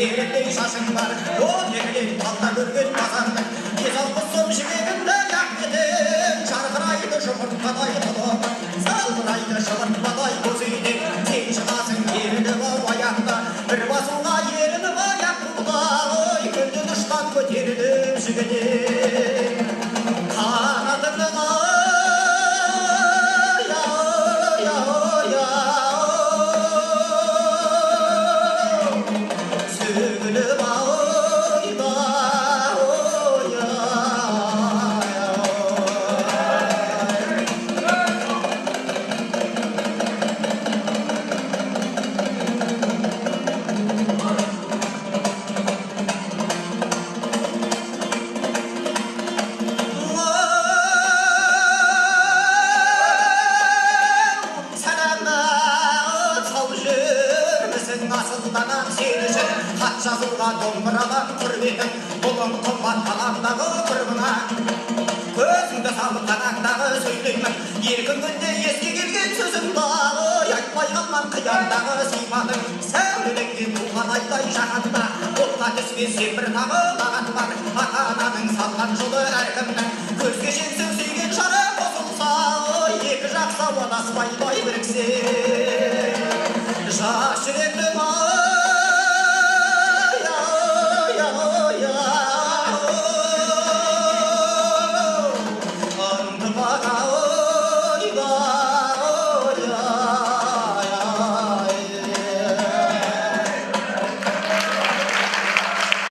еріндей шашың бар ол егілен талда көрген базардың езалқы сом жібегінде ақтеден жарқырайды жұмыртқадай құлып салбырайды шыбыртқадай көз үйден сен шығасың ерініп ау аяқта бір басуға ерініп аяқ бұлда ой күндіз ұшқан көтеріліп жігіден қанатыңның сөгіліп ауыда асылданам сен үшін хат жазылған домбыраған құрметің бұлың қымбат қаламдағы құрбыңа көзіңді салып қанаттағы сөйлеймін еркін күнде еске келген сөзімдағы айтпай қалман қияндағы сипатың сәулеленген туған айдай жаһанда отқа түспес сен бір тағы маған бар ата-ананың салған жолы әркімнің көзге шексің сүйген жары қосылса екі жақ сауаласпай бай біріксе жас жүректің